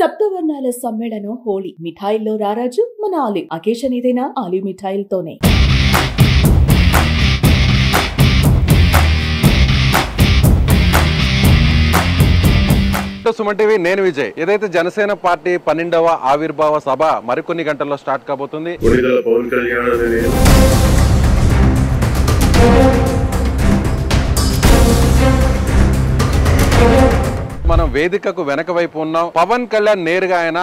సప్తవర్ణాల సమ్మేళనం హోళీ. మిఠాయిల్లో రారాజు మన ఆలి. అకేషన్ ఏదైనా ఆలి మిఠాయిలతోనే. సుమన్ టీవీ, నేను విజయ్. ఏదైతే జనసేన పార్టీ 12వ ఆవిర్భావ సభ మరికొన్ని గంటల్లో స్టార్ట్ కాబోతుంది. మనం వేదికకు వెనక వైపు ఉన్నాం. పవన్ కళ్యాణ్ నేరుగా ఆయన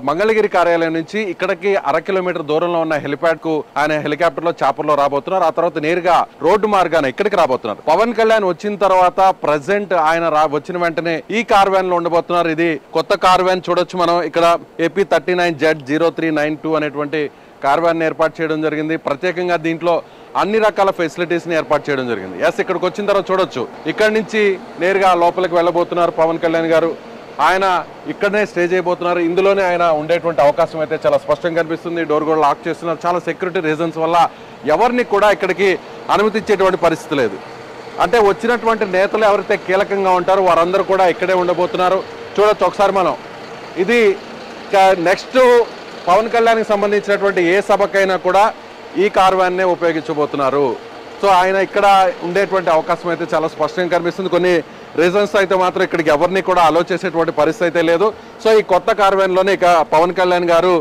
మంగళగిరి కార్యాలయం నుంచి ఇక్కడికి 1/2 కిలోమీటర్ దూరంలో ఉన్న హెలిప్యాడ్ కు ఆయన హెలికాప్టర్ లో చాపర్ లో రాబోతున్నారు. ఆ తర్వాత నేరుగా రోడ్డు మార్గాన ఇక్కడికి రాబోతున్నారు. పవన్ కళ్యాణ్ వచ్చిన తర్వాత ప్రజెంట్ ఆయన వచ్చిన వెంటనే ఈ కార్ వ్యాన్ లో ఉండబోతున్నారు. ఇది కొత్త కార్ వ్యాన్ చూడొచ్చు మనం. ఇక్కడ AP 39Z0392 అనేటువంటి కార్ వ్యాన్ ఏర్పాటు చేయడం జరిగింది. ప్రత్యేకంగా దీంట్లో అన్ని రకాల ఫెసిలిటీస్ ని ఏర్పాటు చేయడం జరిగింది. ఇక్కడికి వచ్చిన తర్వాత చూడొచ్చు, ఇక్కడ నుంచి నేరుగా లోపలికి వెళ్ళబోతున్నారు పవన్ కళ్యాణ్ గారు. ఆయన ఇక్కడనే స్టే చేయబోతున్నారు. ఇందులోనే ఆయన ఉండేటువంటి అవకాశం అయితే చాలా స్పష్టంగా కనిపిస్తుంది. డోర్ కూడా లాక్ చేస్తున్నారు. చాలా సెక్యూరిటీ రీజన్స్ వల్ల ఎవరిని కూడా ఇక్కడికి అనుమతించేటువంటి పరిస్థితి లేదు. అంటే వచ్చినటువంటి నేతలు ఎవరైతే కీలకంగా ఉంటారో వారందరూ కూడా ఇక్కడే ఉండబోతున్నారు. చూడొచ్చు ఒకసారి మనం. ఇది నెక్స్ట్ పవన్ కళ్యాణ్కి సంబంధించినటువంటి ఏ సభకైనా కూడా ఈ కార్ వ్యాన్నే ఉపయోగించబోతున్నారు. సో ఆయన ఇక్కడ ఉండేటువంటి అవకాశం అయితే చాలా స్పష్టంగా కనిపిస్తుంది. కొన్ని రీజన్స్ అయితే మాత్రం ఇక్కడికి ఎవరిని కూడా అలో చేసేటువంటి పరిస్థితి అయితే లేదు. సో ఈ కొత్త కార్ వ్యాన్లోనే ఇక పవన్ కళ్యాణ్ గారు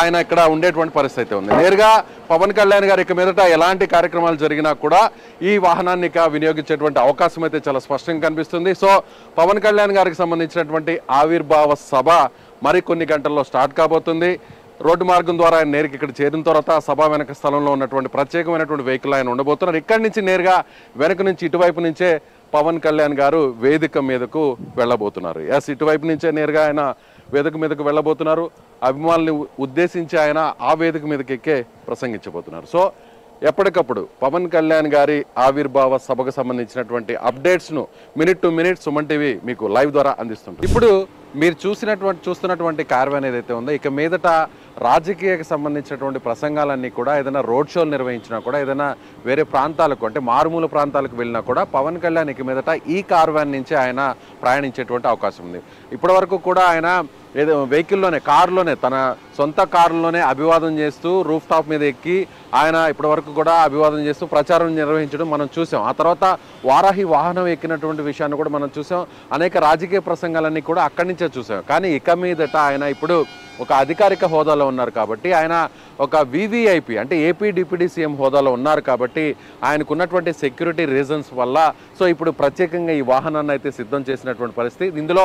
ఆయన ఇక్కడ ఉండేటువంటి పరిస్థితి అయితే ఉంది. నేరుగా పవన్ కళ్యాణ్ గారు ఇక మీదట ఎలాంటి కార్యక్రమాలు జరిగినా కూడా ఈ వాహనాన్ని వినియోగించేటువంటి అవకాశం అయితే చాలా స్పష్టంగా కనిపిస్తుంది. సో పవన్ కళ్యాణ్ గారికి సంబంధించినటువంటి ఆవిర్భావ సభ మరికొన్ని గంటల్లో స్టార్ట్ కాబోతుంది. రోడ్డు మార్గం ద్వారా ఆయన నేరుగా ఇక్కడ చేరిన తర్వాత సభ వెనక స్థలంలో ఉన్నటువంటి ప్రత్యేకమైనటువంటి వెహికల్ ఆయన ఉండబోతున్నారు. ఇక్కడి నుంచి నేరుగా వెనక నుంచి ఇటువైపు నుంచే పవన్ కళ్యాణ్ గారు వేదిక మీదకు వెళ్ళబోతున్నారు. ఇటువైపు నుంచే నేరుగా ఆయన వేదిక మీదకు వెళ్ళబోతున్నారు. అభిమానుల్ని ఉద్దేశించి ఆయన ఆ వేదిక మీదకి ఎక్కే ప్రసంగించబోతున్నారు. సో ఎప్పటికప్పుడు పవన్ కళ్యాణ్ గారి ఆవిర్భావ సభకు సంబంధించినటువంటి అప్డేట్స్ను minute to minute Suman TV మీకు లైవ్ ద్వారా అందిస్తుంది. ఇప్పుడు మీరు చూస్తున్నటువంటి కార్ వ్యాన్ ఏదైతే ఉందో ఇక మీదట రాజకీయకు సంబంధించినటువంటి ప్రసంగాలన్నీ కూడా ఏదైనా రోడ్ షోలు నిర్వహించినా కూడా ఏదైనా వేరే ప్రాంతాలకు అంటే మారుమూల ప్రాంతాలకు వెళ్ళినా కూడా పవన్ కళ్యాణ్ ఇక మీదట ఈ కార్ వ్యాన్ నుంచి ఆయన ప్రయాణించేటువంటి అవకాశం ఉంది. ఇప్పటి వరకు కూడా ఆయన ఏదో వెహికల్లోనే కారులోనే తన సొంత కారులోనే అభివాదం చేస్తూ రూఫ్ టాప్ మీద ఎక్కి ఆయన ఇప్పటి వరకు కూడా అభివాదం చేస్తూ ప్రచారం నిర్వహించడం మనం చూసాం. ఆ తర్వాత వారాహి వాహనం ఎక్కినటువంటి విషయాన్ని కూడా మనం చూసాం. అనేక రాజకీయ ప్రసంగాలన్నీ కూడా అక్కడి నుంచే చూసాం. కానీ ఇక మీదట ఆయన ఇప్పుడు ఒక అధికారిక హోదాలో ఉన్నారు కాబట్టి ఆయన ఒక VVIP అంటే AP డిప్యూటీ CM హోదాలో ఉన్నారు కాబట్టి ఆయనకు ఉన్నటువంటి సెక్యూరిటీ రీజన్స్ వల్ల సో ఇప్పుడు ప్రత్యేకంగా ఈ వాహనాన్ని అయితే సిద్ధం చేసినటువంటి పరిస్థితి. ఇందులో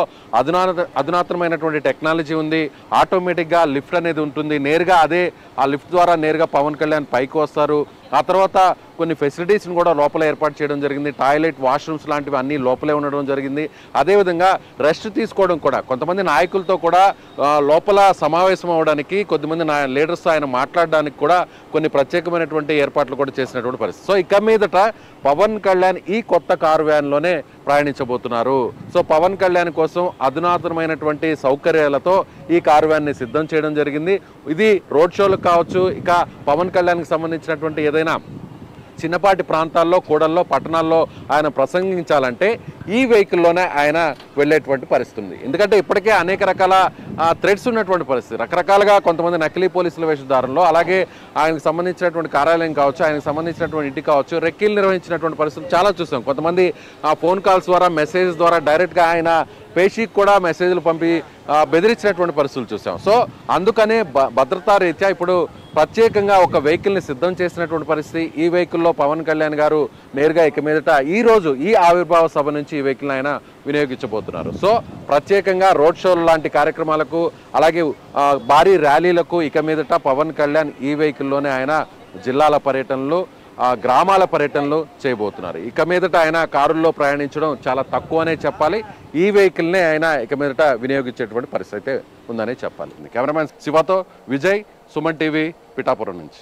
అధునాతనమైనటువంటి టెక్నాలజీ ఉంది. ఆటోమేటిక్గా లిఫ్ట్ అనేది ఉంటుంది. నేరుగా ఆ లిఫ్ట్ ద్వారా నేరుగా పవన్ కళ్యాణ్ పైకి వస్తారు. ఆ తర్వాత కొన్ని ఫెసిలిటీస్ని కూడా లోపల ఏర్పాటు చేయడం జరిగింది. టాయిలెట్, వాష్రూమ్స్ లాంటివి అన్నీ లోపలే ఉండడం జరిగింది. అదేవిధంగా రెస్ట్ తీసుకోవడం కూడా కొంతమంది నాయకులతో కూడా లోపల సమావేశం అవ్వడానికి కొద్దిమంది లీడర్స్ ఆయన మాట్లాడడానికి కూడా కొన్ని ప్రత్యేకమైనటువంటి ఏర్పాట్లు కూడా చేసినటువంటి పరిస్థితి. సో ఇక మీదట పవన్ కళ్యాణ్ ఈ కొత్త కారు వ్యాన్లోనే ప్రయాణించబోతున్నారు. సో పవన్ కళ్యాణ్ కోసం అధునాతనమైనటువంటి సౌకర్యాలతో ఈ కారు వ్యాన్ని సిద్ధం చేయడం జరిగింది. ఇది రోడ్ షోలకు కావచ్చు, ఇక పవన్ కళ్యాణ్కి సంబంధించినటువంటి ఏదైనా చిన్నపాటి ప్రాంతాల్లో, కూడల్లో, పట్టణాల్లో ఆయన ప్రసంగించాలంటే ఈ వెహికల్లోనే ఆయన వెళ్ళేటువంటి పరిస్థితి ఉంది. ఎందుకంటే ఇప్పటికే అనేక రకాల థ్రెడ్స్ ఉన్నటువంటి పరిస్థితి. రకరకాలుగా కొంతమంది నకిలీ పోలీసుల వేషధారంలో, అలాగే ఆయనకు సంబంధించినటువంటి కార్యాలయం కావచ్చు, ఆయనకు సంబంధించినటువంటి ఇంటి కావచ్చు, రెక్కీలు నిర్వహించినటువంటి పరిస్థితులు చాలా చూసాం. కొంతమంది ఫోన్ కాల్స్ ద్వారా, మెసేజ్ ద్వారా డైరెక్ట్గా ఆయన పేషీకి కూడా మెసేజ్లు పంపి బెదిరించినటువంటి పరిస్థితులు చూసాం. సో అందుకనే భద్రతా రీత్యా ఇప్పుడు ప్రత్యేకంగా ఒక వెహికల్ని సిద్ధం చేసినటువంటి పరిస్థితి. ఈ వెహికల్లో పవన్ కళ్యాణ్ గారు నేరుగా ఇక మీదట ఈ ఆవిర్భావ సభ నుంచి ఈ వెహికల్ని ఆయన వినియోగించబోతున్నారు. సో ప్రత్యేకంగా రోడ్ షోలు లాంటి కార్యక్రమాలకు, అలాగే భారీ ర్యాలీలకు ఇక మీదట పవన్ కళ్యాణ్ ఈ వెహికల్లోనే ఆయన జిల్లాల పర్యటనలు, గ్రామాల పర్యటనలు చేయబోతున్నారు. ఇక మీదట ఆయన కారుల్లో ప్రయాణించడం చాలా తక్కువనే చెప్పాలి. ఈ వెహికల్నే ఆయన ఇక మీదట వినియోగించేటువంటి పరిస్థితి అయితే ఉందనే చెప్పాలి. కెమెరామెన్ శివతో విజయ్, సుమన్ టీవీ, పిఠాపురం నుంచి.